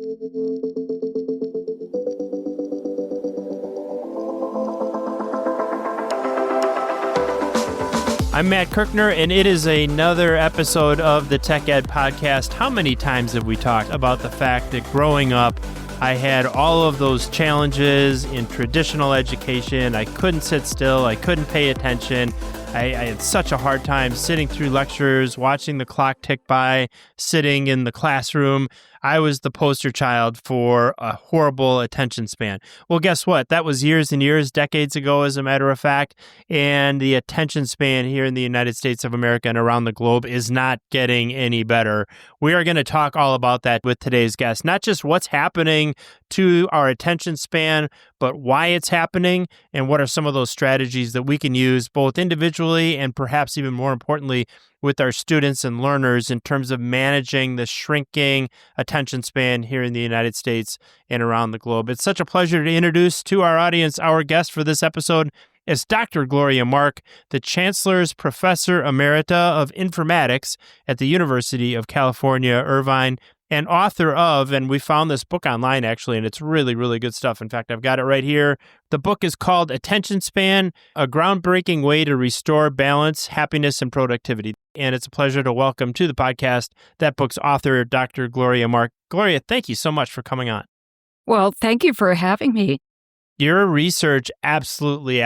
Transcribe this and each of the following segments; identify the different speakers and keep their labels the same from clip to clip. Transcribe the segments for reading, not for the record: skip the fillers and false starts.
Speaker 1: I'm Matt Kirkner, and it is another episode of the Tech Ed Podcast. How many times have we talked about the fact that growing up, I had all of those challenges in traditional education. I couldn't sit still. I couldn't pay attention. I had such a hard time sitting through lectures, watching the clock tick by, sitting in the classroom. I was the poster child for a horrible attention span. Well, guess what? That was years and years, decades ago, as a matter of fact. And the attention span here in the United States of America and around the globe is not getting any better. We are going to talk all about that with today's guest, not just what's happening to our attention span, but why it's happening and what are some of those strategies that we can use both individually and perhaps even more importantly with our students and learners in terms of managing the shrinking attention span here in the United States and around the globe. It's such a pleasure to introduce to our audience our guest for this episode is Dr. Gloria Mark, the Chancellor's Professor Emerita of Informatics at the University of California, Irvine, and author of, and we found this book online actually, and it's really, really good stuff. In fact, I've got it right here. The book is called Attention Span, A Groundbreaking Way to Restore Balance, Happiness, and Productivity. And it's a pleasure to welcome to the podcast that book's author, Dr. Gloria Mark. Gloria, thank you so much for coming on.
Speaker 2: Well, thank you for having me.
Speaker 1: Your research absolutely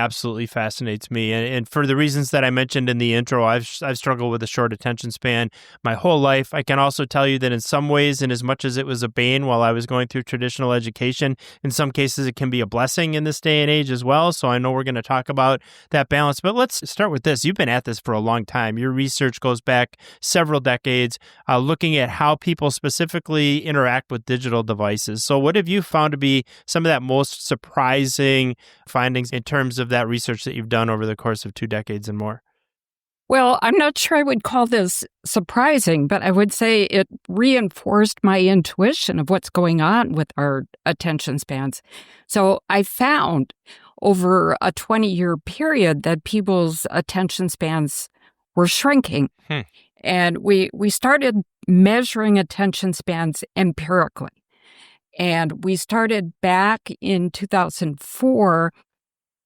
Speaker 1: fascinates me. And for the reasons that I mentioned in the intro, I've struggled with a short attention span my whole life. I can also tell you that in some ways, and as much as it was a bane while I was going through traditional education, in some cases it can be a blessing in this day and age as well. So I know we're going to talk about that balance. But let's start with this. You've been at this for a long time. Your research goes back several decades, looking at how people specifically interact with digital devices. So what have you found to be some of that most surprising findings in terms of that research that you've done over the course of 2 decades and more?
Speaker 2: Well, I'm not sure I would call this surprising, but I would say it reinforced my intuition of what's going on with our attention spans. So I found over a 20-year period that people's attention spans were shrinking. And we started measuring attention spans empirically. And we started back in 2004,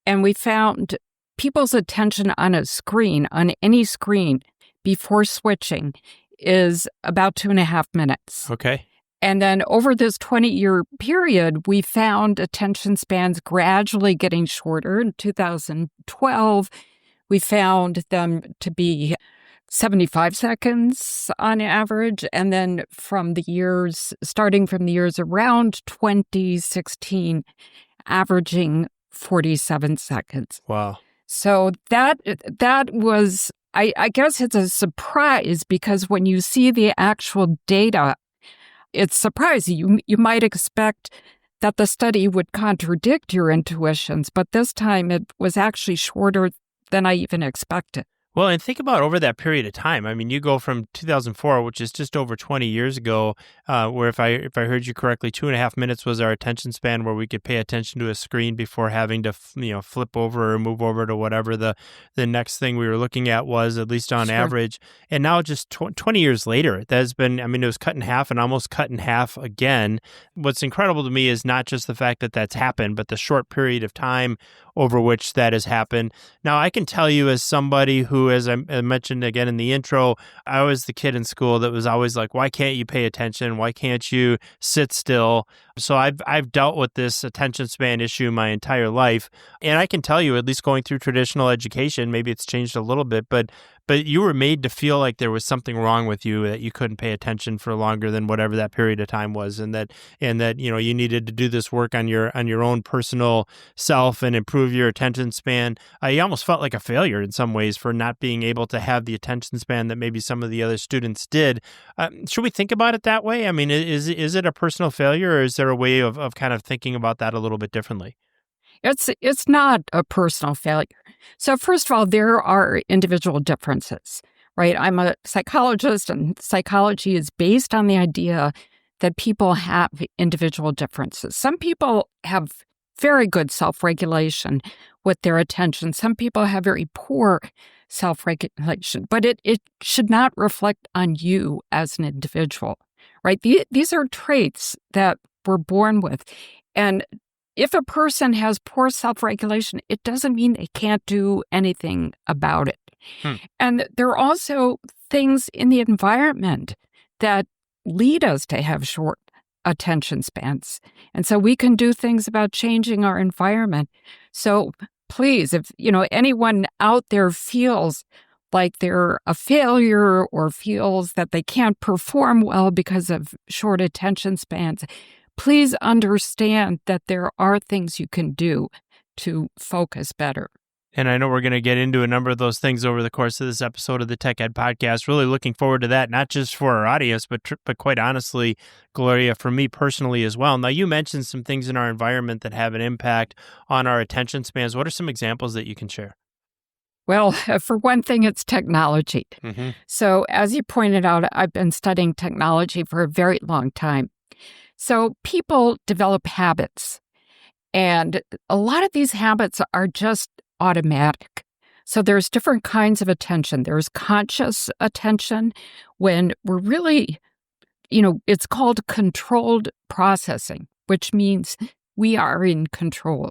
Speaker 2: and we found people's attention on a screen, on any screen, before switching is about 2.5 minutes.
Speaker 1: Okay.
Speaker 2: And then over this 20-year period, we found attention spans gradually getting shorter. In 2012, we found them to be 75 seconds on average, and then starting from the years around 2016, averaging 47 seconds.
Speaker 1: Wow.
Speaker 2: So that was, I guess it's a surprise because when you see the actual data, it's surprising. You might expect that the study would contradict your intuitions, but this time it was actually shorter than I even expected.
Speaker 1: Well, and think about over that period of time. I mean, you go from 2004, which is just over 20 years ago, where if I heard you correctly, 2.5 minutes was our attention span where we could pay attention to a screen before having to, flip over or move over to whatever the next thing we were looking at was, at least on average. And now just 20 years later, that has been, it was cut in half and almost cut in half again. What's incredible to me is not just the fact that that's happened, but the short period of time over which that has happened. Now, I can tell you as somebody who, as I mentioned again in the intro, I was the kid in school that was always like, why can't you pay attention? Why can't you sit still? So I've dealt with this attention span issue my entire life. And I can tell you, at least going through traditional education, maybe it's changed a little bit, but you were made to feel like there was something wrong with you, that you couldn't pay attention for longer than whatever that period of time was, and that you needed to do this work on your own personal self and improve your attention span. You almost felt like a failure in some ways for not being able to have the attention span that maybe some of the other students did. Should we think about it that way? I mean, is it a personal failure, or is there a way of kind of thinking about that a little bit differently?
Speaker 2: It's not a personal failure. So first of all, there are individual differences, right? I'm a psychologist, and psychology is based on the idea that people have individual differences. Some people have very good self-regulation with their attention. Some people have very poor self-regulation, but it should not reflect on you as an individual. right? These are traits that we're born with. And if a person has poor self-regulation, it doesn't mean they can't do anything about it.
Speaker 1: Hmm.
Speaker 2: And there are also things in the environment that lead us to have short attention spans. And so we can do things about changing our environment. So please, if anyone out there feels like they're a failure or feels that they can't perform well because of short attention spans, please understand that there are things you can do to focus better.
Speaker 1: And I know we're going to get into a number of those things over the course of this episode of the Tech Ed Podcast. Really looking forward to that, not just for our audience, but quite honestly, Gloria, for me personally as well. Now, you mentioned some things in our environment that have an impact on our attention spans. What are some examples that you can share?
Speaker 2: Well, for one thing, it's technology.
Speaker 1: Mm-hmm.
Speaker 2: So as you pointed out, I've been studying technology for a very long time. So people develop habits, and a lot of these habits are just automatic. So there's different kinds of attention. There's conscious attention when we're really, it's called controlled processing, which means we are in control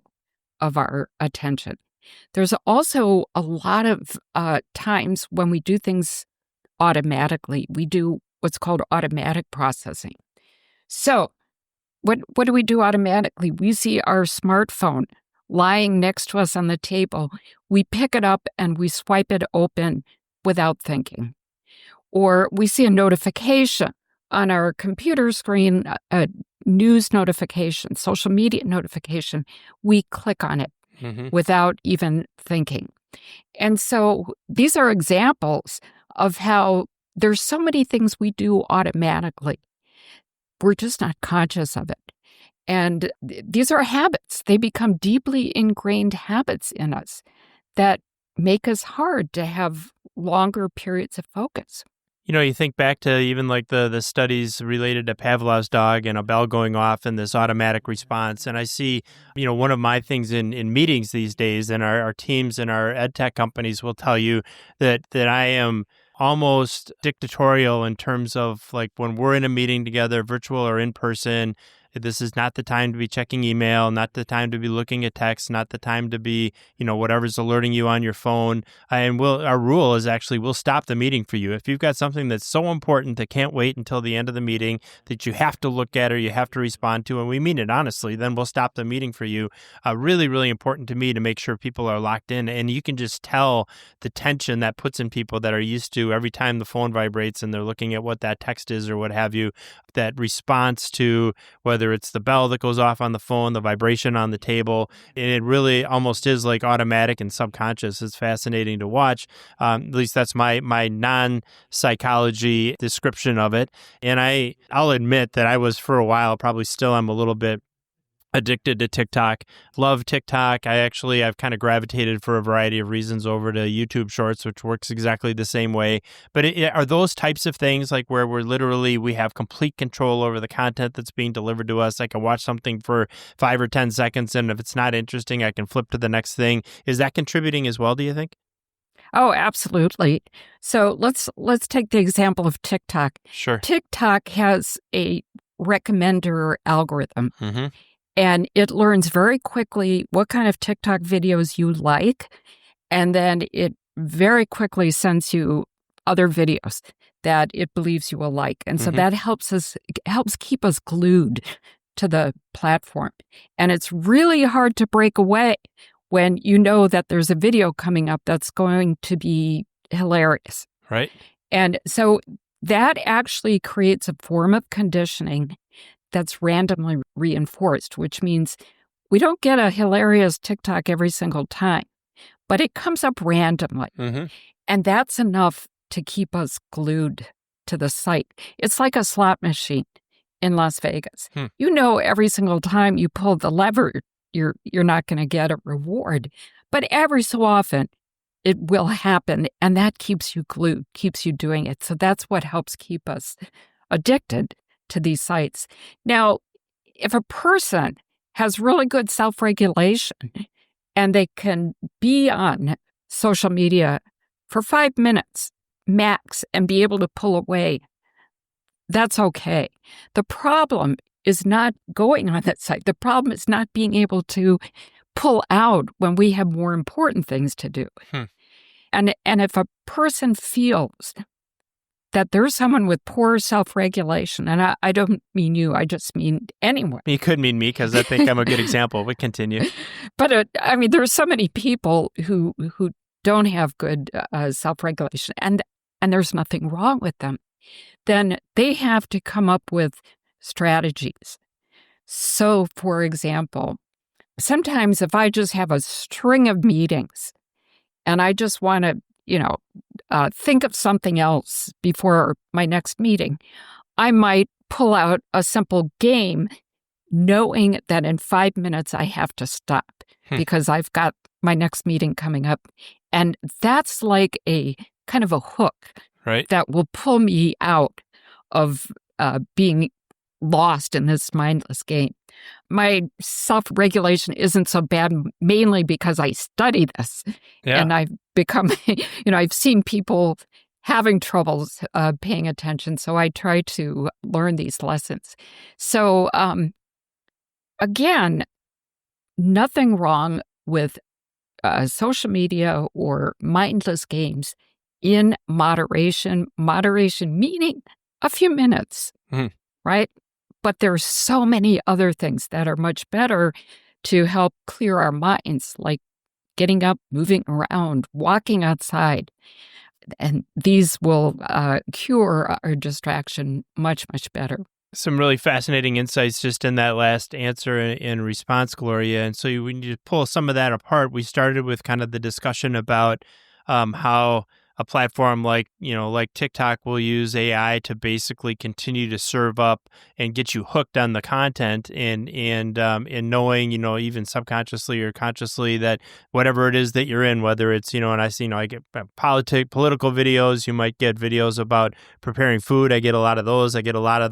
Speaker 2: of our attention. There's also a lot of times when we do things automatically. We do what's called automatic processing. So what do we do automatically? We see our smartphone lying next to us on the table. We pick it up and we swipe it open without thinking. Or we see a notification on our computer screen, a news notification, social media notification. We click on it without even thinking. And so these are examples of how there's so many things we do automatically. We're just not conscious of it. And these are habits. They become deeply ingrained habits in us that make us hard to have longer periods of focus.
Speaker 1: You think back to even like the studies related to Pavlov's dog and a bell going off and this automatic response. And I see, one of my things in meetings these days, and our teams and our ed tech companies will tell you that I am almost dictatorial in terms of like when we're in a meeting together, virtual or in person. This is not the time to be checking email, not the time to be looking at text, not the time to be, whatever's alerting you on your phone. And our rule is actually we'll stop the meeting for you. If you've got something that's so important that can't wait until the end of the meeting that you have to look at or you have to respond to, and we mean it honestly, then we'll stop the meeting for you. Really, really important to me to make sure people are locked in. And you can just tell the tension that puts in people that are used to every time the phone vibrates and they're looking at what that text is or what have you, that response to whether it's the bell that goes off on the phone, the vibration on the table. And it really almost is like automatic and subconscious. It's fascinating to watch. At least that's my non-psychology description of it. And I'll admit that I was for a while, probably still am a little bit addicted to TikTok. Love TikTok. I've kind of gravitated for a variety of reasons over to YouTube Shorts, which works exactly the same way. But are those types of things like where we have complete control over the content that's being delivered to us? I can watch something for 5 or 10 seconds, and if it's not interesting, I can flip to the next thing. Is that contributing as well, do you think?
Speaker 2: Oh, absolutely. So let's take the example of TikTok.
Speaker 1: Sure.
Speaker 2: TikTok has a recommender algorithm.
Speaker 1: Mm-hmm.
Speaker 2: And it learns very quickly what kind of TikTok videos you like. And then it very quickly sends you other videos that it believes you will like. And so that helps keep us glued to the platform. And it's really hard to break away when you know that there's a video coming up that's going to be hilarious.
Speaker 1: Right.
Speaker 2: And so that actually creates a form of conditioning that's randomly reinforced, which means we don't get a hilarious TikTok every single time, but it comes up randomly. And that's enough to keep us glued to the site. It's like a slot machine in Las Vegas. Every single time you pull the lever, you're not going to get a reward. But every so often, it will happen, and that keeps you glued, keeps you doing it. So that's what helps keep us addicted to these sites. Now, if a person has really good self-regulation and they can be on social media for 5 minutes max and be able to pull away that's okay. The problem is not going on that site. The problem is not being able to pull out when we have more important things to do. And if a person feels that there's someone with poor self-regulation, and I don't mean you, I just mean anyone.
Speaker 1: You could mean me because I think I'm a good example, but continue.
Speaker 2: But I mean, there's so many people who don't have good self-regulation, and there's nothing wrong with them. Then they have to come up with strategies. So, for example, sometimes if I just have a string of meetings and I just want to, think of something else before my next meeting, I might pull out a simple game knowing that in 5 minutes I have to stop because I've got my next meeting coming up. And that's like a kind of a hook that will pull me out of being lost in this mindless game. My self-regulation isn't so bad, mainly because I study this. Yeah. And I've become, I've seen people having troubles paying attention. So I try to learn these lessons. So again, nothing wrong with social media or mindless games in moderation. Moderation meaning a few minutes, right? But there's so many other things that are much better to help clear our minds, like getting up, moving around, walking outside. And these will cure our distraction much, much better.
Speaker 1: Some really fascinating insights just in that last answer and response, Gloria. And so we need to pull some of that apart. We started with kind of the discussion about how a platform like TikTok will use AI to basically continue to serve up and get you hooked on the content and knowing, even subconsciously or consciously that whatever it is that you're in, whether it's, and I see, I get political videos, you might get videos about preparing food. I get a lot of those. I get a lot of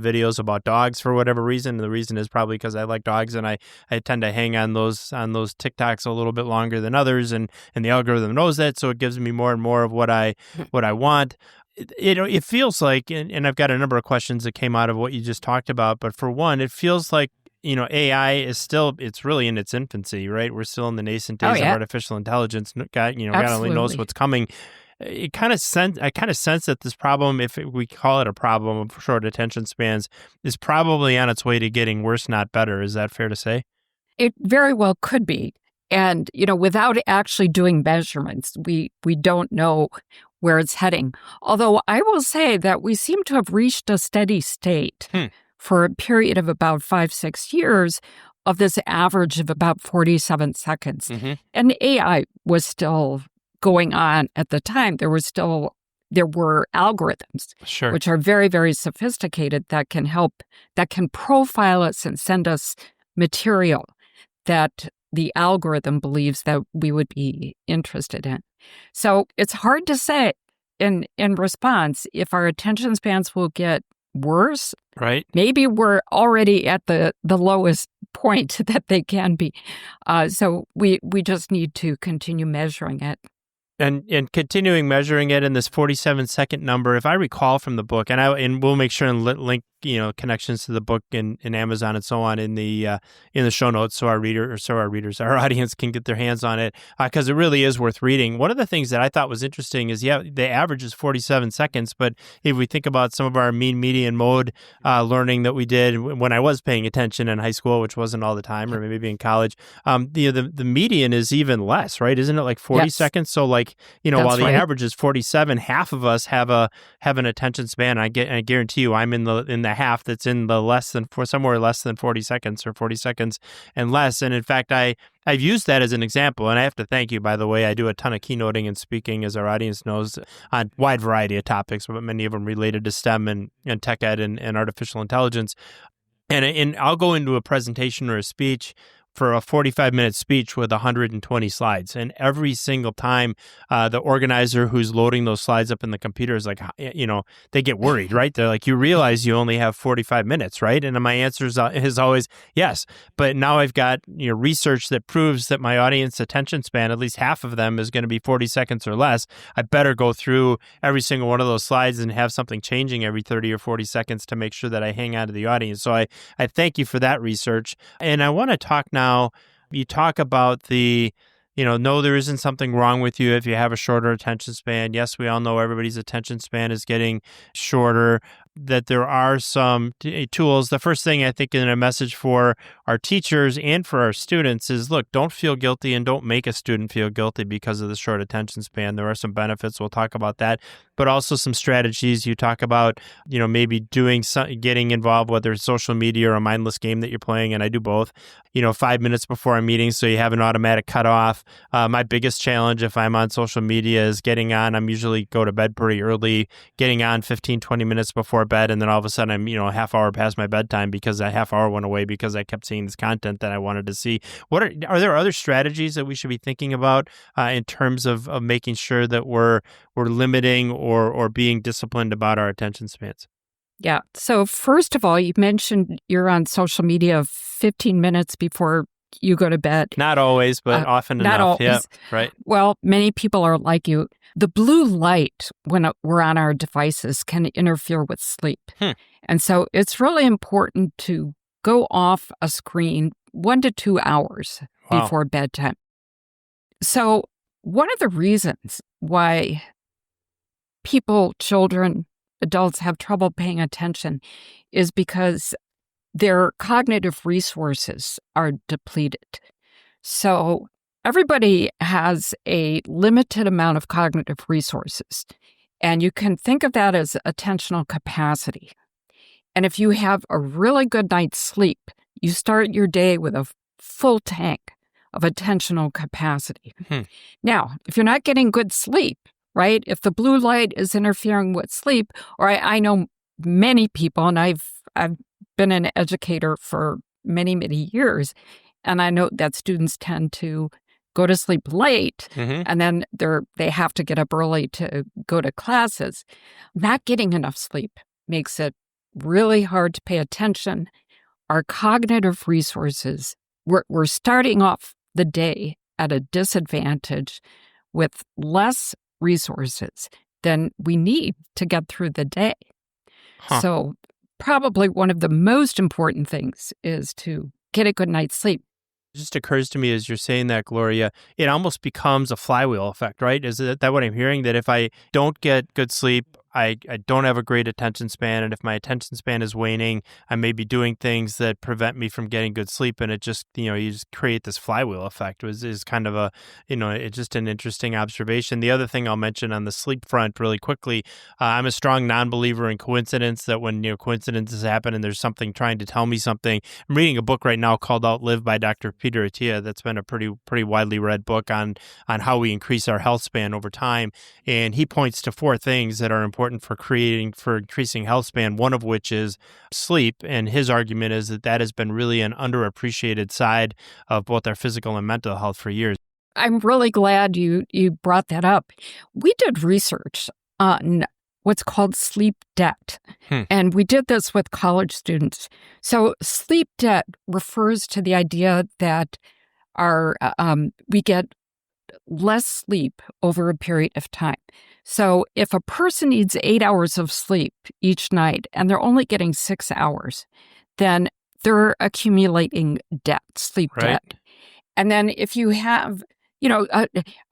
Speaker 1: videos about dogs for whatever reason. The reason is probably because I like dogs and I tend to hang on those TikToks a little bit longer than others. And the algorithm knows that. So it gives me more and more of what I want. It feels like, and I've got a number of questions that came out of what you just talked about, but for one, it feels like, AI is still, it's really in its infancy, right? We're still in the nascent days of artificial intelligence. God only knows what's coming. I kind of sense that this problem, if we call it a problem of short attention spans, is probably on its way to getting worse, not better. Is that fair to say?
Speaker 2: It very well could be. And, without actually doing measurements, we don't know where it's heading. Although I will say that we seem to have reached a steady state for a period of about 5-6 years of this average of about 47 seconds. And AI was still going on at the time. There were algorithms, which are very, very sophisticated that can profile us and send us material that the algorithm believes that we would be interested in. So it's hard to say in response if our attention spans will get worse.
Speaker 1: Right.
Speaker 2: Maybe we're already at the lowest point that they can be. So we just need to continue measuring it.
Speaker 1: And continuing measuring it in this 47-second number, if I recall from the book, and we'll make sure and link connections to the book in Amazon and so on in the show notes, so our audience can get their hands on it, because it really is worth reading. One of the things that I thought was interesting is the average is 47 seconds, but if we think about some of our mean, median, mode learning that we did when I was paying attention in high school, which wasn't all the time, or maybe in college, the median is even less, right? Isn't it like 40 seconds? So like, while the average is 47, half of us have an attention span. I guarantee you, I'm in the half that's in the somewhere less than 40 seconds or 40 seconds and less. And in fact, I've used that as an example, and I have to thank you, by the way. I do a ton of keynoting and speaking, as our audience knows, on a wide variety of topics, but many of them related to STEM and tech ed and artificial intelligence. And I'll go into a presentation or a speech for a 45-minute speech with 120 slides. And every single time the organizer who's loading those slides up in the computer is like, they get worried, right? They're like, you realize you only have 45 minutes, right? And my answer is always yes. But now I've got research that proves that my audience attention span, at least half of them, is going to be 40 seconds or less. I better go through every single one of those slides and have something changing every 30 or 40 seconds to make sure that I hang on to the audience. So I thank you for that research. And I want to talk now. You talk about no, there isn't something wrong with you if you have a shorter attention span. Yes, we all know everybody's attention span is getting shorter, that there are some tools. The first thing I think in a message for our teachers and for our students is, look, don't feel guilty and don't make a student feel guilty because of the short attention span. There are some benefits. We'll talk about that, but also some strategies. You talk about, maybe getting involved, whether it's social media or a mindless game that you're playing, and I do both, 5 minutes before a meeting so you have an automatic cutoff. My biggest challenge if I'm on social media is getting on. I'm usually go to bed pretty early, getting on 15, 20 minutes before bed, and then all of a sudden I'm, a half hour past my bedtime because that half hour went away because I kept seeing this content that I wanted to see. Are there other strategies that we should be thinking about in terms of making sure that we're limiting or being disciplined about our attention spans?
Speaker 2: Yeah. So first of all, you mentioned you're on social media 15 minutes before you go to bed.
Speaker 1: Not always, but often
Speaker 2: not
Speaker 1: enough.
Speaker 2: always.
Speaker 1: Yeah, right.
Speaker 2: Well, many people are like you. The blue light when we're on our devices can interfere with sleep. And so it's really important to go off a screen 1 to 2 hours before bedtime. So one of the reasons why people, children, adults have trouble paying attention is because their cognitive resources are depleted. So everybody has a limited amount of cognitive resources, and you can think of that as attentional capacity. And if you have a really good night's sleep, you start your day with a full tank of attentional capacity. Now, if you're not getting good sleep, right, if the blue light is interfering with sleep, or I know many people, and I've been an educator for many, many years, and I know that students tend to go to sleep late, and then they have to get up early to go to classes. Not getting enough sleep makes it really hard to pay attention. Our cognitive resources, we're starting off the day at a disadvantage with less resources than we need to get through the day. So probably one of the most important things is to get a good night's sleep.
Speaker 1: It just occurs to me as you're saying that, Gloria, it almost becomes a flywheel effect, right? Is that what I'm hearing? That if I don't get good sleep, I don't have a great attention span. And if my attention span is waning, I may be doing things that prevent me from getting good sleep. And it just, you just create this flywheel effect. Is kind of it's just an interesting observation. The other thing I'll mention on the sleep front really quickly, I'm a strong non-believer in coincidence, that when, coincidences happen and there's something trying to tell me something. I'm reading a book right now called Outlive by Dr. Peter Attia. That's been a pretty widely read book on how we increase our health span over time. And he points to 4 things that are important for increasing health span, one of which is sleep. And his argument is that has been really an underappreciated side of both our physical and mental health for years.
Speaker 2: I'm really glad you brought that up. We did research on what's called sleep debt, and we did this with college students. So sleep debt refers to the idea that we get less sleep over a period of time. So if a person needs 8 hours of sleep each night and they're only getting 6 hours, then they're accumulating debt, sleep debt. And then if you have,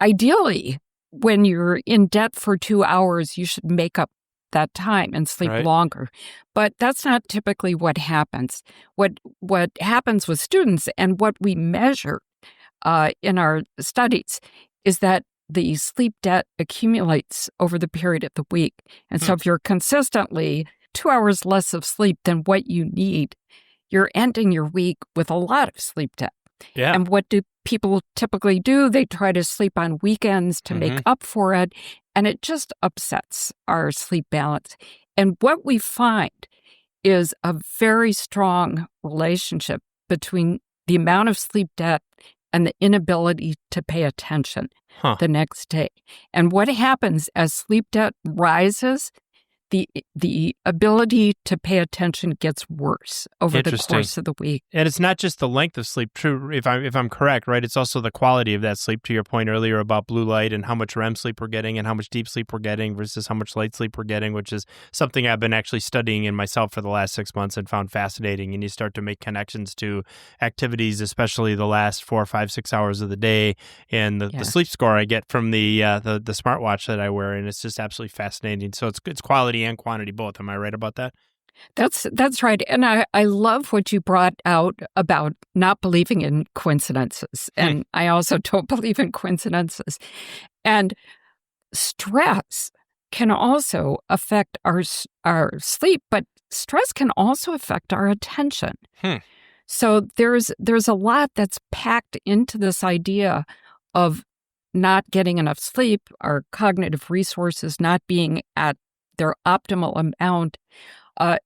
Speaker 2: ideally, when you're in debt for 2 hours, you should make up that time and sleep longer. But that's not typically what happens. What happens with students and what we measure in our studies is that the sleep debt accumulates over the period of the week. And so if you're consistently 2 hours less of sleep than what you need, you're ending your week with a lot of sleep debt.
Speaker 1: Yeah.
Speaker 2: And what do people typically do? They try to sleep on weekends to make up for it, and it just upsets our sleep balance. And what we find is a very strong relationship between the amount of sleep debt and the inability to pay attention the next day. And what happens as sleep debt rises, the ability to pay attention gets worse over the course of the week.
Speaker 1: And it's not just the length of sleep, true, if I'm correct, right? It's also the quality of that sleep, to your point earlier about blue light and how much REM sleep we're getting and how much deep sleep we're getting versus how much light sleep we're getting, which is something I've been actually studying in myself for the last 6 months and found fascinating. And you start to make connections to activities, especially the last 4, 5, 6 hours of the day, and the sleep score I get from the smartwatch that I wear, and it's just absolutely fascinating. So it's quality and quantity both. Am I right about that?
Speaker 2: That's right. And I love what you brought out about not believing in coincidences. And I also don't believe in coincidences. And stress can also affect our sleep, but stress can also affect our attention. So there's a lot that's packed into this idea of not getting enough sleep, our cognitive resources not being at their optimal amount.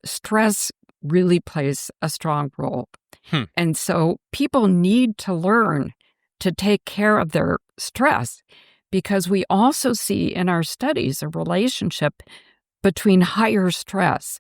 Speaker 2: Stress really plays a strong role. And so people need to learn to take care of their stress, because we also see in our studies a relationship between higher stress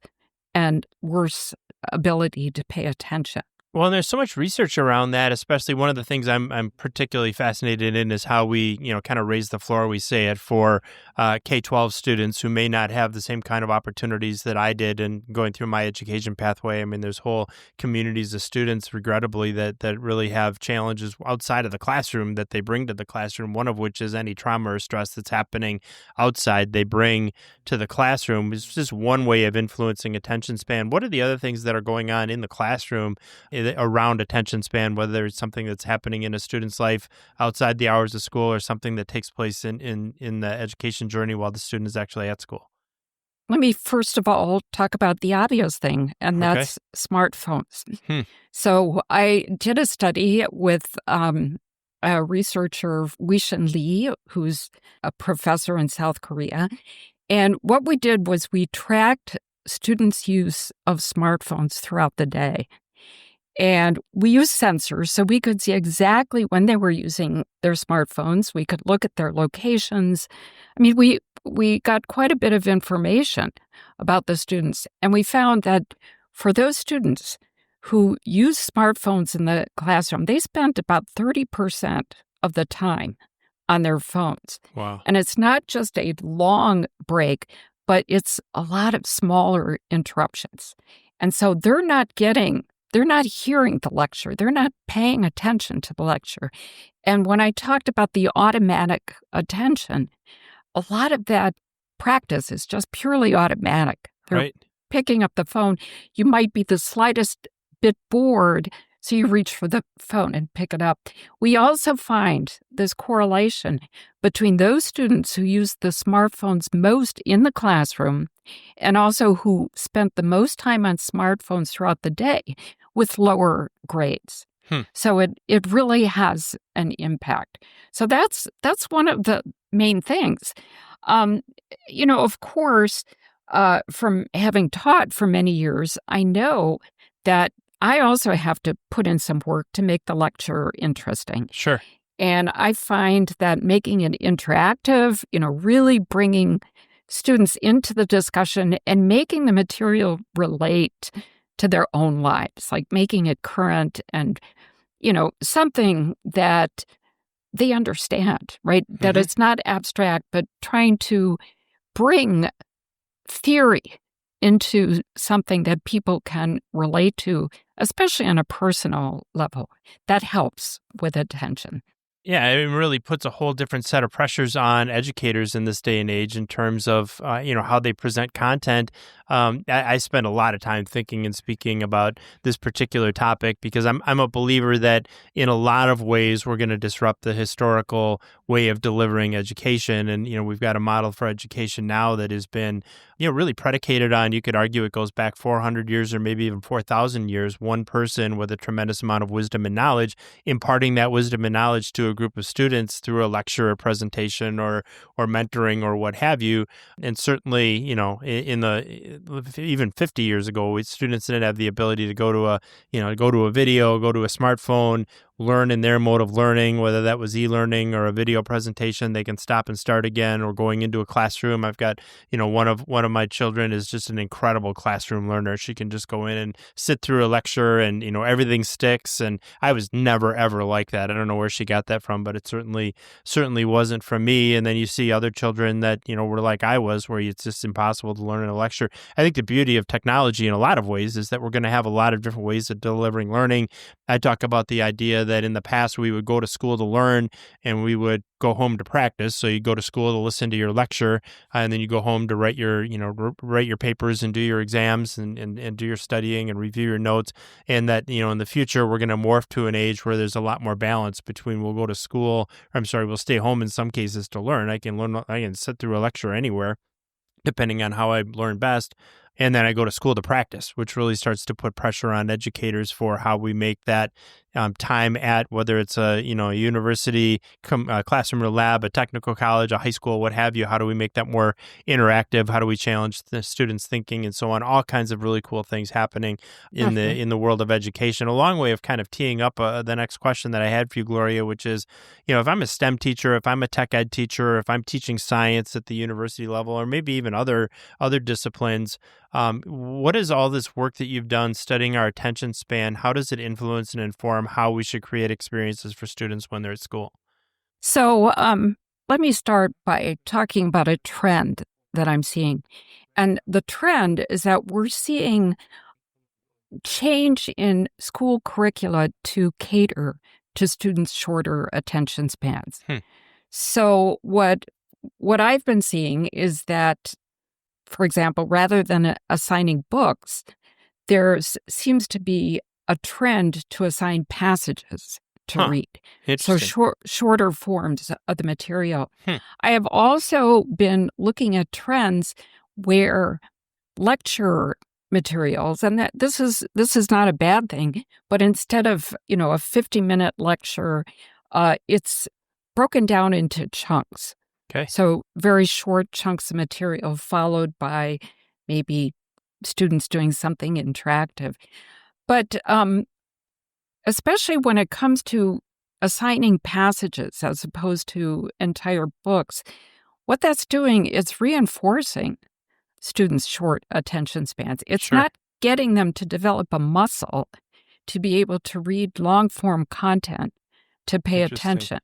Speaker 2: and worse ability to pay attention.
Speaker 1: Well, and there's so much research around that, especially one of the things I'm particularly fascinated in is how we, kind of raise the floor, we say it, for K-12 students who may not have the same kind of opportunities that I did in going through my education pathway. I mean, there's whole communities of students, regrettably, that really have challenges outside of the classroom that they bring to the classroom, one of which is any trauma or stress that's happening outside they bring to the classroom. It's just one way of influencing attention span. What are the other things that are going on in the classroom around attention span, whether it's something that's happening in a student's life outside the hours of school or something that takes place in the education journey while the student is actually at school?
Speaker 2: Let me first of all talk about the obvious thing, and that's smartphones. So I did a study with a researcher, Wishin Lee, who's a professor in South Korea. And what we did was we tracked students' use of smartphones throughout the day. And we used sensors so we could see exactly when they were using their smartphones. We could look at their locations. I mean, we got quite a bit of information about the students. And we found that for those students who use smartphones in the classroom, they spent about 30% of the time on their phones.
Speaker 1: Wow.
Speaker 2: And it's not just a long break, but it's a lot of smaller interruptions. And so they're not hearing the lecture. They're not paying attention to the lecture. And when I talked about the automatic attention, a lot of that practice is just purely automatic. They're picking up the phone. You might be the slightest bit bored, so you reach for the phone and pick it up. We also find this correlation between those students who use the smartphones most in the classroom and also who spent the most time on smartphones throughout the day with lower grades. So it really has an impact. So that's one of the main things. Of course, from having taught for many years, I know that I also have to put in some work to make the lecture interesting.
Speaker 1: Sure.
Speaker 2: And I find that making it interactive, really bringing students into the discussion and making the material relate to their own lives, like making it current and, something that they understand, right? That it's not abstract, but trying to bring theory into something that people can relate to, especially on a personal level. That helps with attention.
Speaker 1: Yeah, it really puts a whole different set of pressures on educators in this day and age in terms of, how they present content. I spend a lot of time thinking and speaking about this particular topic because I'm a believer that in a lot of ways we're going to disrupt the historical way of delivering education. And, we've got a model for education now that has been really predicated on, you could argue it goes back 400 years or maybe even 4,000 years, one person with a tremendous amount of wisdom and knowledge, imparting that wisdom and knowledge to a group of students through a lecture or presentation or mentoring or what have you. And certainly, in the even 50 years ago, students didn't have the ability to go to a video, go to a smartphone, learn in their mode of learning, whether that was e-learning or a video presentation. They can stop and start again, or going into a classroom. I've got, one of my children is just an incredible classroom learner. She can just go in and sit through a lecture and, everything sticks. And I was never, ever like that. I don't know where she got that from, but it certainly wasn't from me. And then you see other children that, were like I was, where it's just impossible to learn in a lecture. I think the beauty of technology in a lot of ways is that we're going to have a lot of different ways of delivering learning. I talk about the idea that in the past we would go to school to learn and we would go home to practice. So you go to school to listen to your lecture, and then you go home to write your papers and do your exams and do your studying and review your notes. And that, in the future, we're going to morph to an age where there's a lot more balance between we'll stay home in some cases to learn. I can sit through a lecture anywhere, depending on how I learn best. And then I go to school to practice, which really starts to put pressure on educators for how we make that time at, whether it's a university, classroom or lab, a technical college, a high school, what have you. How do we make that more interactive? How do we challenge the students' thinking and so on? All kinds of really cool things happening in the world of education. A long way of kind of teeing up the next question that I had for you, Gloria, which is, if I'm a STEM teacher, if I'm a tech ed teacher, if I'm teaching science at the university level, or maybe even other disciplines. What is all this work that you've done studying our attention span? How does it influence and inform how we should create experiences for students when they're at school?
Speaker 2: So let me start by talking about a trend that I'm seeing. And the trend is that we're seeing change in school curricula to cater to students' shorter attention spans. So what I've been seeing is that, for example, rather than assigning books, there seems to be a trend to assign passages to read. So shorter forms of the material. I have also been looking at trends where lecture materials, and that this is not a bad thing, but instead of a 50-minute lecture, it's broken down into chunks.
Speaker 1: Okay.
Speaker 2: So very short chunks of material followed by maybe students doing something interactive. But especially when it comes to assigning passages as opposed to entire books, what that's doing is reinforcing students' short attention spans. It's not getting them to develop a muscle to be able to read long-form content, to pay attention,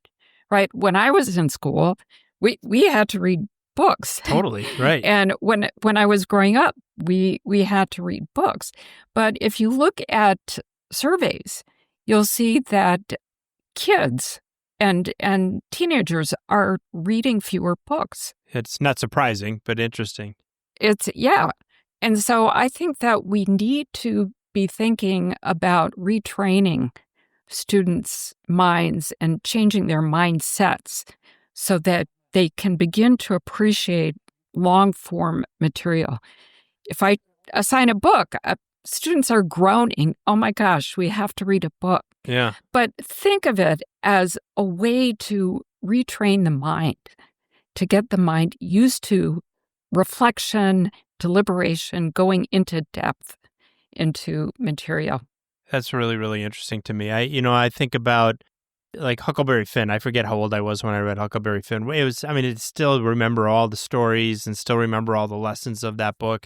Speaker 2: right? When I was in school, we had to read books.
Speaker 1: Totally, right.
Speaker 2: And when I was growing up, we had to read books. But if you look at surveys, you'll see that kids and teenagers are reading fewer books.
Speaker 1: It's not surprising, but interesting.
Speaker 2: And so I think that we need to be thinking about retraining students' minds and changing their mindsets so that they can begin to appreciate long-form material. If I assign a book, students are groaning, oh my gosh, we have to read a book.
Speaker 1: Yeah.
Speaker 2: But think of it as a way to retrain the mind, to get the mind used to reflection, deliberation, going into depth into material.
Speaker 1: That's really, really interesting to me. I think about like Huckleberry Finn. I forget how old I was when I read Huckleberry Finn. I still remember all the stories and still remember all the lessons of that book.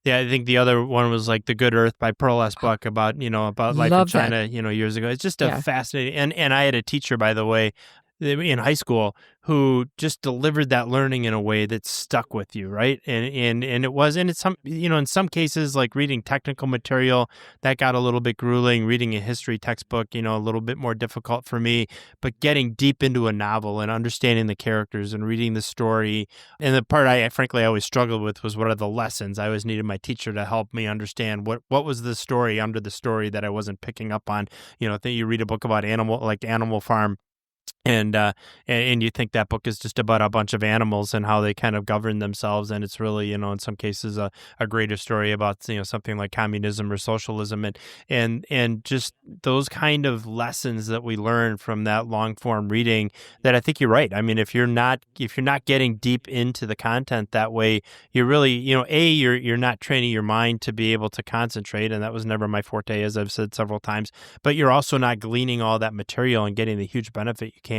Speaker 1: Yeah, I think the other one was like The Good Earth by Pearl S. Buck about life in China, years ago. It's just a fascinating, and I had a teacher, by the way, in high school who just delivered that learning in a way that stuck with you, right? And it's some, in some cases, like reading technical material, that got a little bit grueling. Reading a history textbook, a little bit more difficult for me. But getting deep into a novel and understanding the characters and reading the story, and the part I frankly always struggled with was what are the lessons. I always needed my teacher to help me understand what was the story under the story that I wasn't picking up on. I think you read a book about Animal Farm. And you think that book is just about a bunch of animals and how they kind of govern themselves, and it's really, in some cases, a greater story about something like communism or socialism, and just those kind of lessons that we learn from that long form reading. That I think you're right. I mean, if you're not getting deep into the content that way, you're really, you're not training your mind to be able to concentrate, and that was never my forte, as I've said several times. But you're also not gleaning all that material and getting the huge benefit you can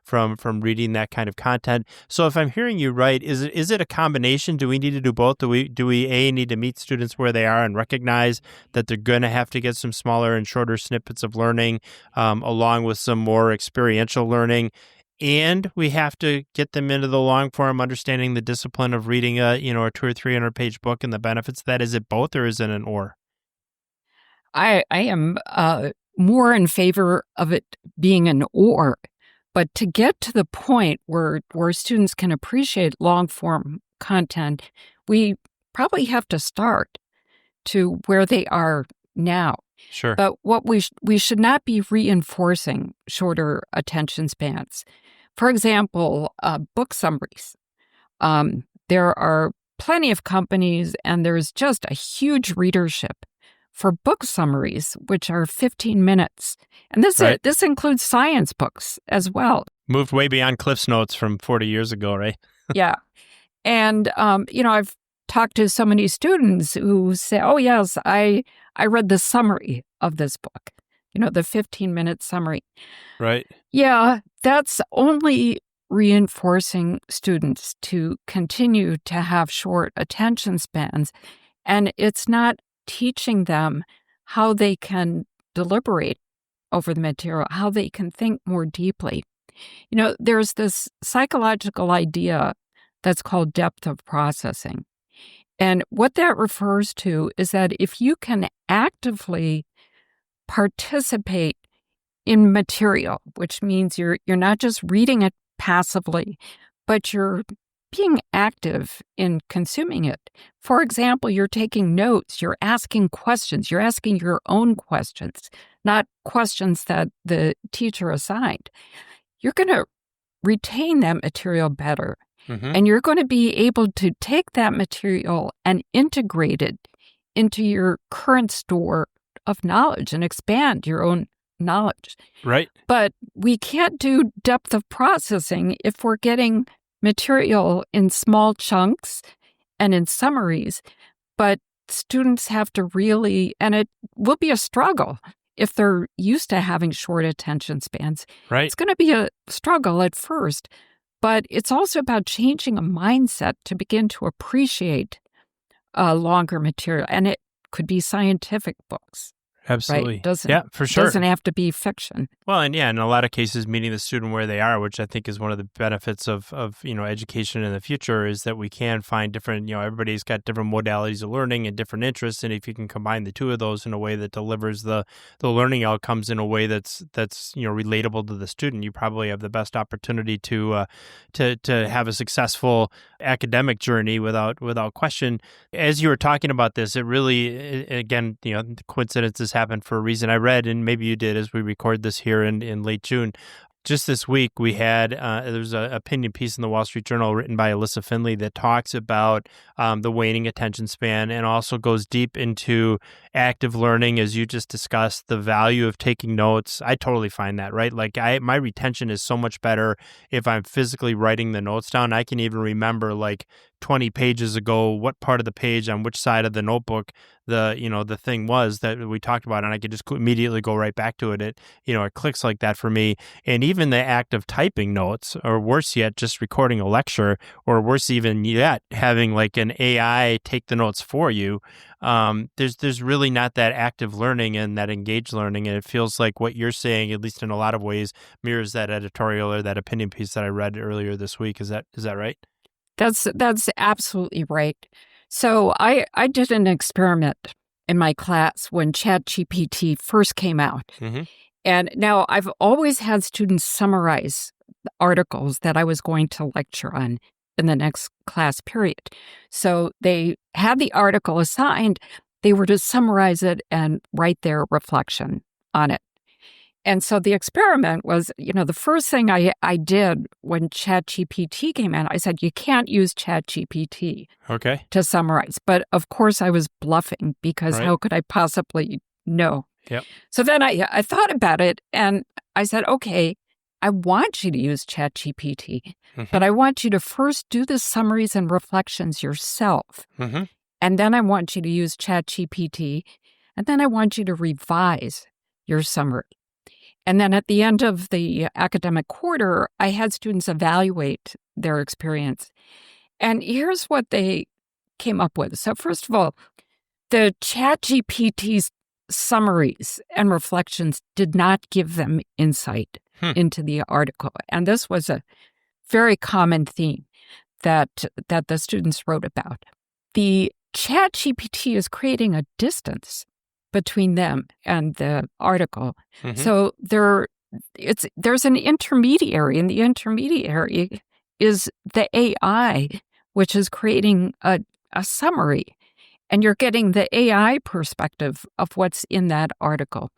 Speaker 1: from reading that kind of content. So if I'm hearing you right, is it a combination? Do we need to do both? Do we need to meet students where they are and recognize that they're going to have to get some smaller and shorter snippets of learning, along with some more experiential learning? And we have to get them into the long form, understanding the discipline of reading a 200 or 300 page book and the benefits of that. Is it both, or is it an or?
Speaker 2: I am more in favor of it being an or. But to get to the point where students can appreciate long-form content, we probably have to start to where they are now.
Speaker 1: Sure.
Speaker 2: But what we should not be reinforcing shorter attention spans. For example, book summaries. There are plenty of companies, and there's just a huge readership for book summaries, which are 15 minutes. And this includes science books as well.
Speaker 1: Moved way beyond Cliff's Notes from 40 years ago, right?
Speaker 2: Yeah. And, I've talked to so many students who say, oh, yes, I read the summary of this book, the 15-minute summary.
Speaker 1: Right.
Speaker 2: Yeah, that's only reinforcing students to continue to have short attention spans. And it's not teaching them how they can deliberate over the material, how they can think more deeply. There's this psychological idea that's called depth of processing. And what that refers to is that if you can actively participate in material, which means you're not just reading it passively, but you're being active in consuming it. For example, you're taking notes, you're asking questions, you're asking your own questions, not questions that the teacher assigned. You're going to retain that material better.
Speaker 1: Mm-hmm.
Speaker 2: And you're going to be able to take that material and integrate it into your current store of knowledge and expand your own knowledge.
Speaker 1: Right.
Speaker 2: But we can't do depth of processing if we're getting material in small chunks and in summaries. But students have to really, and it will be a struggle if they're used to having short attention spans.
Speaker 1: Right.
Speaker 2: It's going to be a struggle at first. But it's also about changing a mindset to begin to appreciate longer material. And it could be scientific books.
Speaker 1: Absolutely.
Speaker 2: Right?
Speaker 1: Yeah, for sure.
Speaker 2: Doesn't have to be fiction.
Speaker 1: Well, and in a lot of cases, meeting the student where they are, which I think is one of the benefits of education in the future, is that we can find different, everybody's got different modalities of learning and different interests. And if you can combine the two of those in a way that delivers the learning outcomes in a way that's relatable to the student, you probably have the best opportunity to have a successful academic journey without question. As you were talking about this, it really, again, coincidences happen for a reason. I read, and maybe you did as we record this here in late June, just this week we had, there's an opinion piece in the Wall Street Journal written by Alyssa Finley that talks about the waning attention span and also goes deep into active learning, as you just discussed, the value of taking notes. I totally find that, right? Like my retention is so much better if I'm physically writing the notes down. I can even remember 20 pages ago what part of the page on which side of the notebook the thing was that we talked about, and I could just immediately go right back to it. It clicks like that for me. And even the act of typing notes, or worse yet, just recording a lecture, or worse even yet, having an AI take the notes for you. There's really not that active learning and that engaged learning, and it feels like what you're saying, at least in a lot of ways, mirrors that editorial or that opinion piece that I read earlier this week. Is that right?
Speaker 2: That's absolutely right. So I did an experiment in my class when ChatGPT first came out.
Speaker 1: Mm-hmm.
Speaker 2: And now I've always had students summarize the articles that I was going to lecture on in the next class period. So they had the article assigned. They were to summarize it and write their reflection on it. And so the experiment was, the first thing I did when ChatGPT came in, I said, you can't use ChatGPT
Speaker 1: Okay.
Speaker 2: to summarize. But of course, I was bluffing because
Speaker 1: Right.
Speaker 2: how could I possibly know?
Speaker 1: Yep.
Speaker 2: So then I thought about it and I said, okay, I want you to use ChatGPT,
Speaker 1: Mm-hmm.
Speaker 2: but I want you to first do the summaries and reflections yourself.
Speaker 1: Mm-hmm.
Speaker 2: And then I want you to use ChatGPT, and then I want you to revise your summary. And then at the end of the academic quarter, I had students evaluate their experience. And here's what they came up with. So first of all, the ChatGPT's summaries and reflections did not give them insight
Speaker 1: Hmm.
Speaker 2: into the article. And this was a very common theme that the students wrote about. The ChatGPT is creating a distance between them and the article.
Speaker 1: Mm-hmm.
Speaker 2: So there's an intermediary, and the intermediary is the AI, which is creating a summary. And you're getting the AI perspective of what's in that article.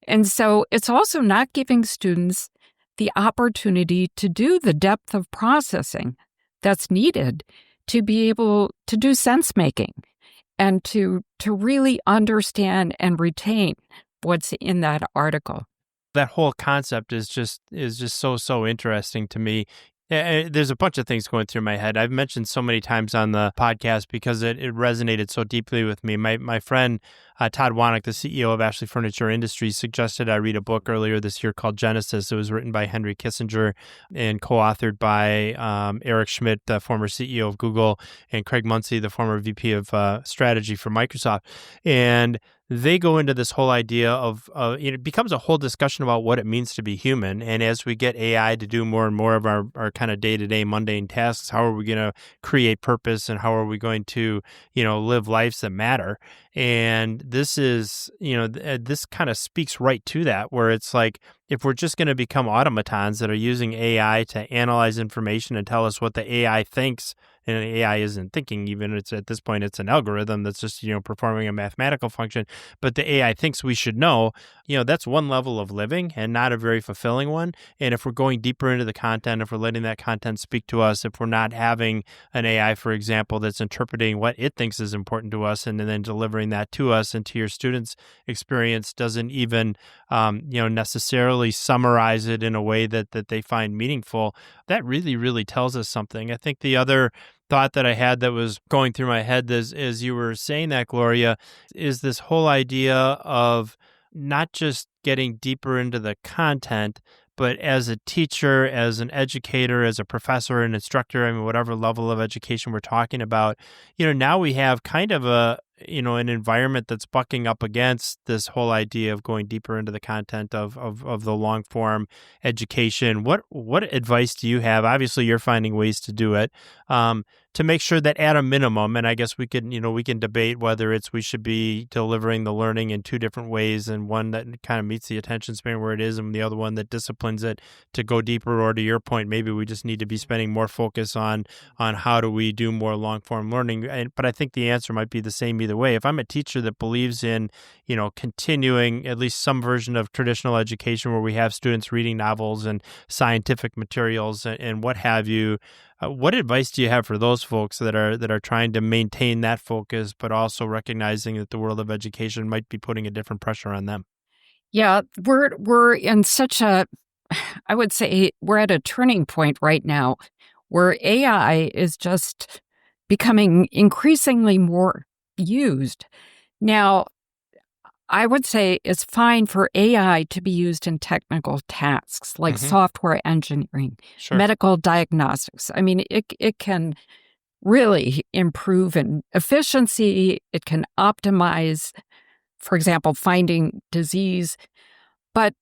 Speaker 2: And so it's also not giving students the opportunity to do the depth of processing that's needed to be able to do sense making and to really understand and retain what's in that article.
Speaker 1: That whole concept is just so interesting to me. There's a bunch of things going through my head. I've mentioned so many times on the podcast because it resonated so deeply with me. My friend Todd Wanick, the CEO of Ashley Furniture Industries, suggested I read a book earlier this year called Genesis. It was written by Henry Kissinger and co-authored by Eric Schmidt, the former CEO of Google, and Craig Munsey, the former VP of strategy for Microsoft. And they go into this whole idea of it becomes a whole discussion about what it means to be human. And as we get AI to do more and more of our kind of day-to-day mundane tasks, how are we going to create purpose and how are we going to, live lives that matter? And this is, this kind of speaks right to that, where it's like, if we're just going to become automatons that are using AI to analyze information and tell us what the AI thinks, and AI isn't thinking even, it's at this point, it's an algorithm that's just, performing a mathematical function, but the AI thinks we should know, that's one level of living and not a very fulfilling one. And if we're going deeper into the content, if we're letting that content speak to us, if we're not having an AI, for example, that's interpreting what it thinks is important to us and then delivering that to us and to your students' experience, doesn't even, necessarily summarize it in a way that they find meaningful, that really, really tells us something. I think the other thought that I had that was going through my head as you were saying that, Gloria, is this whole idea of not just getting deeper into the content, but as a teacher, as an educator, as a professor, an instructor, whatever level of education we're talking about, now we have kind of an environment that's bucking up against this whole idea of going deeper into the content of the long form education. What advice do you have? Obviously, you're finding ways to do it, to make sure that at a minimum, and I guess we can debate whether we should be delivering the learning in two different ways, and one that kind of meets the attention span where it is, and the other one that disciplines it to go deeper. Or to your point, maybe we just need to be spending more focus on how do we do more long form learning. But I think the answer might be the same either way. If I'm a teacher that believes in, continuing at least some version of traditional education where we have students reading novels and scientific materials and what have you, what advice do you have for those folks that are trying to maintain that focus, but also recognizing that the world of education might be putting a different pressure on them?
Speaker 2: Yeah, we're in such a, I would say we're at a turning point right now where AI is just becoming increasingly more used. Now, I would say it's fine for AI to be used in technical tasks like
Speaker 1: Mm-hmm.
Speaker 2: software engineering,
Speaker 1: Sure.
Speaker 2: medical diagnostics. It can really improve in efficiency. It can optimize, for example, finding disease. But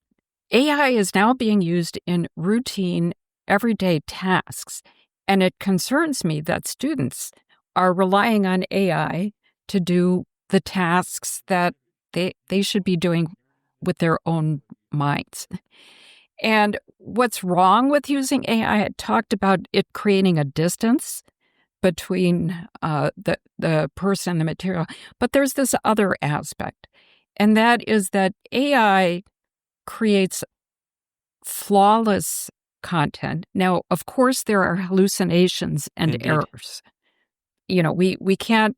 Speaker 2: AI is now being used in routine, everyday tasks. And it concerns me that students are relying on AI to do the tasks that they should be doing with their own minds. And what's wrong with using AI? I talked about it creating a distance between the person and the material. But there's this other aspect, and that is that AI creates flawless content. Now, of course, there are hallucinations and
Speaker 1: Indeed.
Speaker 2: errors. We can't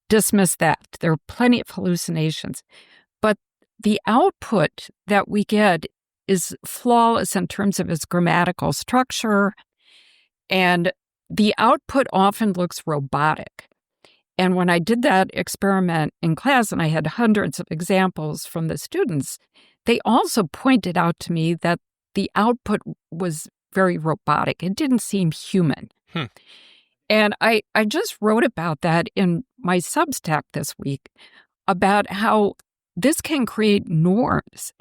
Speaker 2: dismiss that. There are plenty of hallucinations. But the output that we get is flawless in terms of its grammatical structure, and the output often looks robotic. And when I did that experiment in class, and I had hundreds of examples from the students, they also pointed out to me that the output was very robotic. It didn't seem human. And I just wrote about that in my Substack this week, about how this can create norms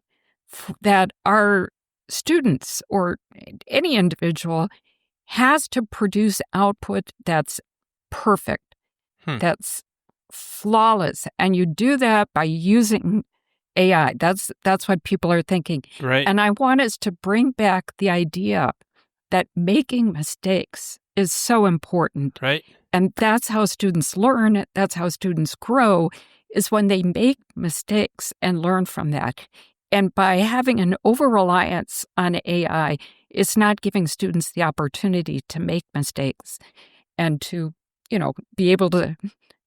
Speaker 2: that our students or any individual has to produce output that's perfect, that's flawless. And you do that by using AI. That's what people are thinking.
Speaker 1: Right.
Speaker 2: And I want us to bring back the idea that making mistakes is so important.
Speaker 1: Right.
Speaker 2: And that's how students learn. That's how students grow, is when they make mistakes and learn from that. And by having an over-reliance on AI, it's not giving students the opportunity to make mistakes and to, be able to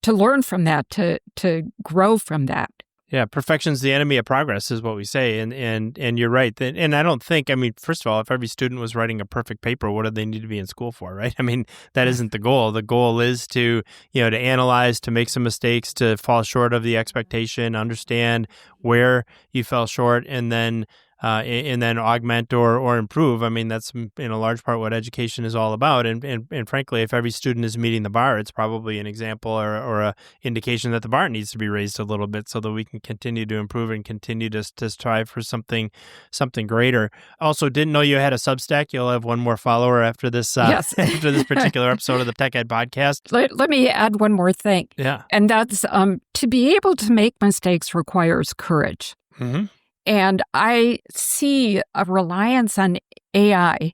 Speaker 2: learn from that, to grow from that.
Speaker 1: Yeah, perfection's the enemy of progress is what we say, and you're right. And I don't think, first of all, if every student was writing a perfect paper, what do they need to be in school for, right? That isn't the goal. The goal is to analyze, to make some mistakes, to fall short of the expectation, understand where you fell short, and then augment or improve. That's in a large part what education is all about. And frankly, if every student is meeting the bar, it's probably an example or a indication that the bar needs to be raised a little bit so that we can continue to improve and continue to strive for something greater. Also, didn't know you had a Substack. You'll have one more follower after this.
Speaker 2: Yes.
Speaker 1: After this particular episode of the Tech Ed Podcast.
Speaker 2: Let me add one more thing.
Speaker 1: Yeah.
Speaker 2: And that's to be able to make mistakes requires courage.
Speaker 1: Mm-hmm.
Speaker 2: And I see a reliance on AI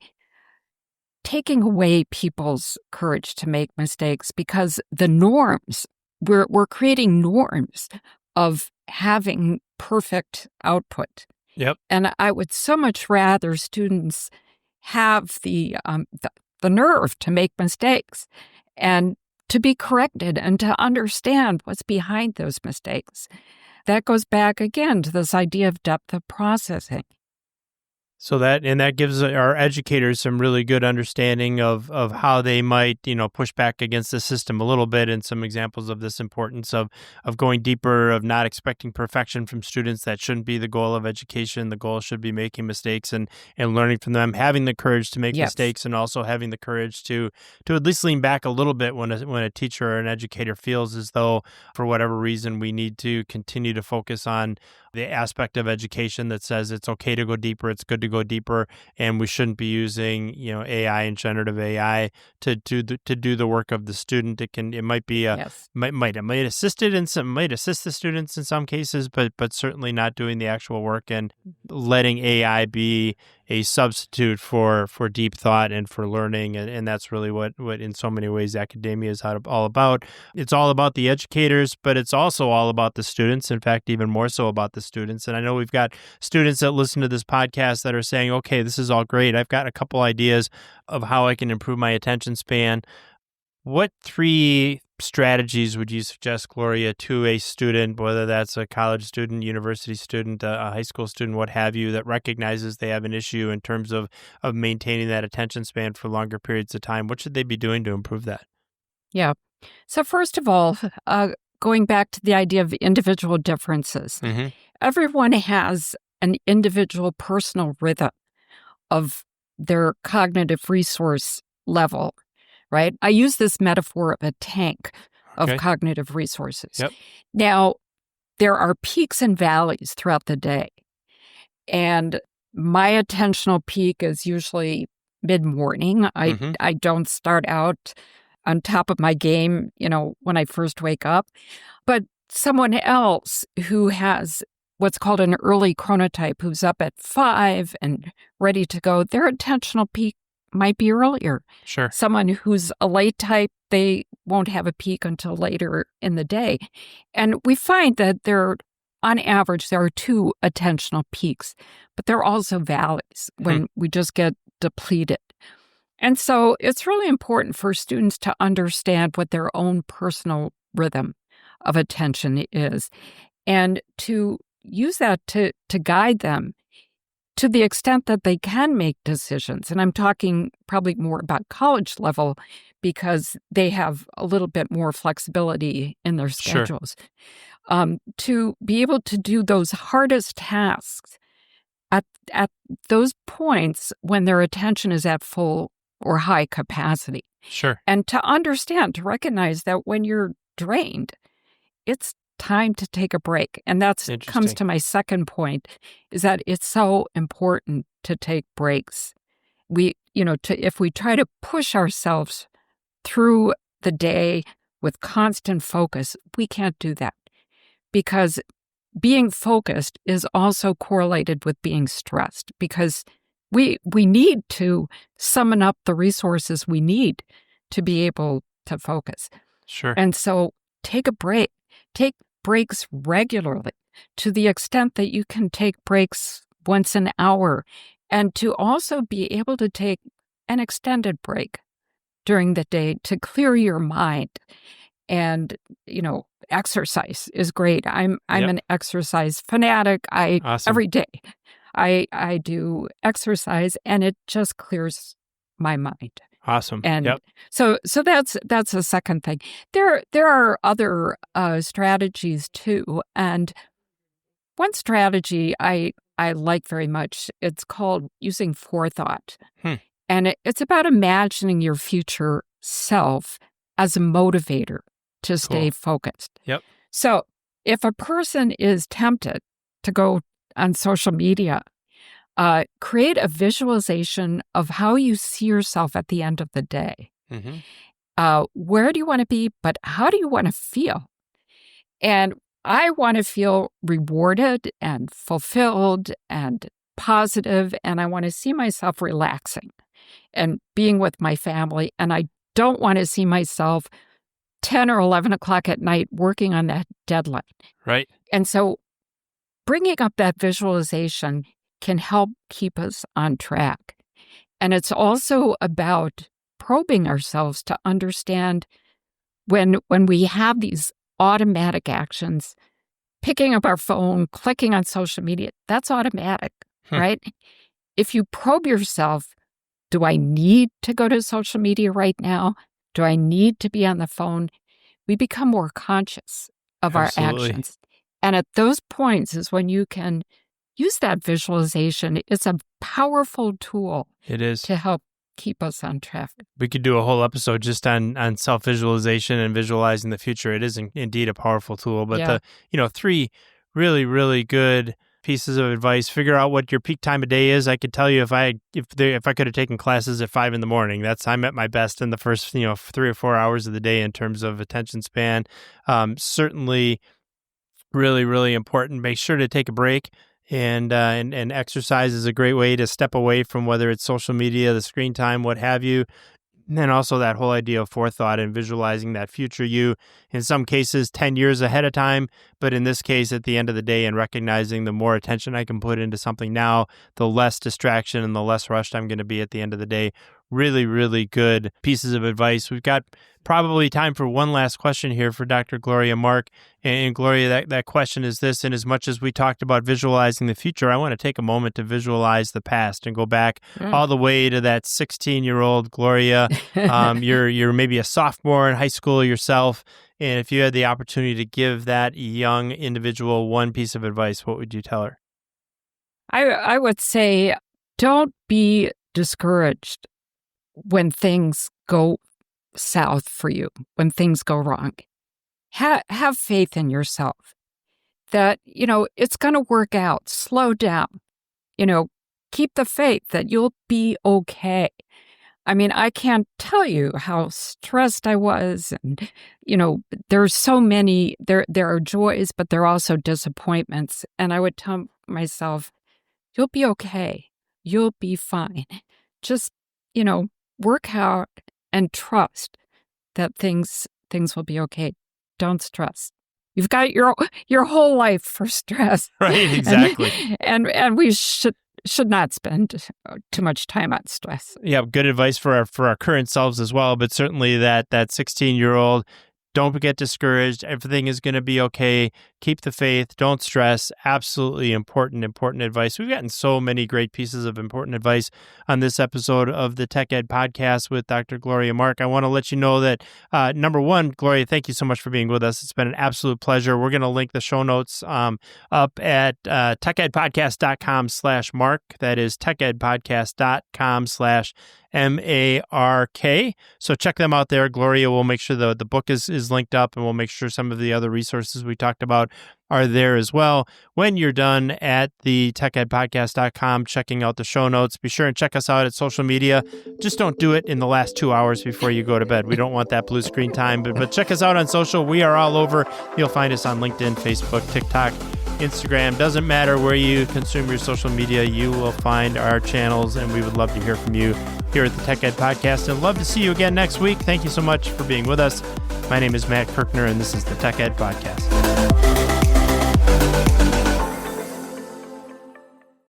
Speaker 2: taking away people's courage to make mistakes, because the norms, we're creating norms of having perfect output.
Speaker 1: Yep.
Speaker 2: And I would so much rather students have the nerve to make mistakes and to be corrected and to understand what's behind those mistakes. That goes back again to this idea of depth of processing.
Speaker 1: So that gives our educators some really good understanding of how they might, push back against the system a little bit, and some examples of this importance of going deeper, of not expecting perfection from students. That shouldn't be the goal of education. The goal should be making mistakes and learning from them, having the courage to make mistakes, and also having the courage to at least lean back a little bit when a teacher or an educator feels as though, for whatever reason, we need to continue to focus on the aspect of education that says it's okay to go deeper, it's good to go deeper, and we shouldn't be using AI and generative AI to do the work of the student. It might be might assist the students in some cases, but certainly not doing the actual work and letting AI be a substitute for deep thought and for learning, and that's really what in so many ways academia is all about. It's all about the educators, but it's also all about the students. In fact, even more so about the students. And I know we've got students that listen to this podcast that are saying, okay, this is all great. I've got a couple ideas of how I can improve my attention span. What 3 strategies would you suggest, Gloria, to a student, whether that's a college student, university student, a high school student, what have you, that recognizes they have an issue in terms of maintaining that attention span for longer periods of time? What should they be doing to improve that?
Speaker 2: Yeah. So first of all, going back to the idea of individual differences, everyone has an individual personal rhythm of their cognitive resource level. Right? I use this metaphor of a tank of cognitive resources.
Speaker 1: Yep.
Speaker 2: Now, there are peaks and valleys throughout the day. And my attentional peak is usually mid-morning. I don't start out on top of my game, when I first wake up. But someone else who has what's called an early chronotype, who's up at 5 and ready to go, their attentional peak might be earlier.
Speaker 1: Sure.
Speaker 2: Someone who's a late type, they won't have a peak until later in the day. And we find that there are on average, there are two attentional peaks, but there are also valleys when we just get depleted. And so it's really important for students to understand what their own personal rhythm of attention is and to use that to guide them to the extent that they can make decisions. And I'm talking probably more about college level because they have a little bit more flexibility in their schedules. To be able to do those hardest tasks at those points when their attention is at full or high capacity.
Speaker 1: Sure.
Speaker 2: And to understand, to recognize that when you're drained, it's time to take a break. And that comes to my second point, is that it's so important to take breaks. If we try to push ourselves through the day with constant focus, we can't do that because being focused is also correlated with being stressed because we need to summon up the resources we need to be able to focus.
Speaker 1: Sure.
Speaker 2: And so take a break. Take breaks regularly to the extent that you can take breaks once an hour and to also be able to take an extended break during the day to clear your mind. And, exercise is great. I'm an exercise fanatic.
Speaker 1: Awesome.
Speaker 2: Every day I do exercise and it just clears my mind.
Speaker 1: Awesome.
Speaker 2: And so that's a second thing. There are other strategies too. And one strategy I like very much, it's called using forethought. And it's about imagining your future self as a motivator to stay focused.
Speaker 1: Yep.
Speaker 2: So if a person is tempted to go on social media, create a visualization of how you see yourself at the end of the day. Where do you want to be, but how do you want to feel? And I want to feel rewarded and fulfilled and positive, and I want to see myself relaxing and being with my family, and I don't want to see myself 10 or 11 o'clock at night working on that deadline.
Speaker 1: Right.
Speaker 2: And so bringing up that visualization can help keep us on track. And it's also about probing ourselves to understand when we have these automatic actions, picking up our phone, clicking on social media, that's automatic, right? If you probe yourself, do I need to go to social media right now? Do I need to be on the phone? We become more conscious of our actions. And at those points is when you can use that visualization. It's a powerful tool.
Speaker 1: It is.
Speaker 2: To help keep us on track.
Speaker 1: We could do a whole episode just on self-visualization and visualizing the future. It is indeed a powerful tool. But the three really, really good pieces of advice. Figure out what your peak time of day is. I could tell you if I could have taken classes at 5 a.m, I'm at my best in the first 3 or 4 hours of the day in terms of attention span. Certainly, really, really important. Make sure to take a break. And exercise is a great way to step away from whether it's social media, the screen time, what have you. And then also that whole idea of forethought and visualizing that future you, in some cases 10 years ahead of time, but in this case at the end of the day, and recognizing the more attention I can put into something now, the less distraction and the less rushed I'm going to be at the end of the day. Really, really good pieces of advice. We've got probably time for one last question here for Dr. Gloria Mark. And Gloria, that question is this: in as much as we talked about visualizing the future, I want to take a moment to visualize the past and go back all the way to that 16-year-old Gloria. You're maybe a sophomore in high school yourself. And if you had the opportunity to give that young individual one piece of advice, what would you tell her?
Speaker 2: I would say, don't be discouraged when things go south for you, when things go wrong. Have faith in yourself that, it's going to work out. Slow down. Keep the faith that you'll be okay. I mean, I can't tell you how stressed I was. And, there's so many, there are joys, but there are also disappointments. And I would tell myself, you'll be okay. You'll be fine. Just, work out and trust that things will be okay. Don't stress. You've got your whole life for stress.
Speaker 1: Right, exactly.
Speaker 2: And we should not spend too much time on stress.
Speaker 1: Yeah, good advice for our current selves as well, but certainly that 16-year-old, don't get discouraged. Everything is going to be okay. Keep the faith. Don't stress. Absolutely important advice. We've gotten so many great pieces of important advice on this episode of the Tech Ed Podcast with Dr. Gloria Mark. I want to let you know that, number one, Gloria, thank you so much for being with us. It's been an absolute pleasure. We're going to link the show notes up at techedpodcast.com/Mark. That is techedpodcast.com/MARK. So check them out there. Gloria will make sure the book is linked up, and we'll make sure some of the other resources we talked about are there as well. When you're done at the techedpodcast.com checking out the show notes, be sure and check us out at social media. Just don't do it in the last 2 hours before you go to bed. We don't want that blue screen time, but check us out on social. We are all over. You'll find us on LinkedIn, Facebook, TikTok, Instagram. Doesn't matter where you consume your social media, you will find our channels, and we would love to hear from you here at the Tech Ed Podcast, and love to see you again next week. Thank you so much for being with us. My name is Matt Kirkner, and this is the Tech Ed Podcast.